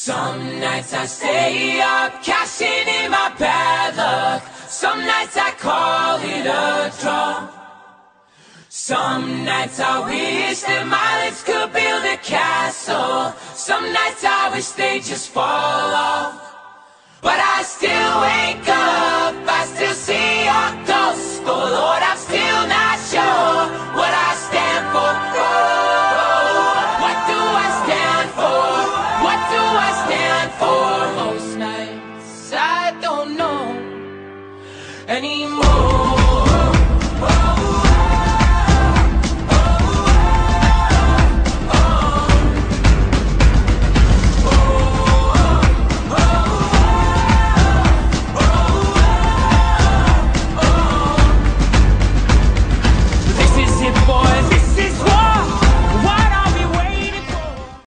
Some nights I stay up, cashing in my bad luck. Some nights I call it a draw. Some nights I wish that my lips could build a castle. Some nights I wish they just fall off. But I still wake up, I still see your ghost. Oh Lord, I'm still not sure what I stand for. Oh, what do I stand for? What do I stand for? Most nights I don't know anymore.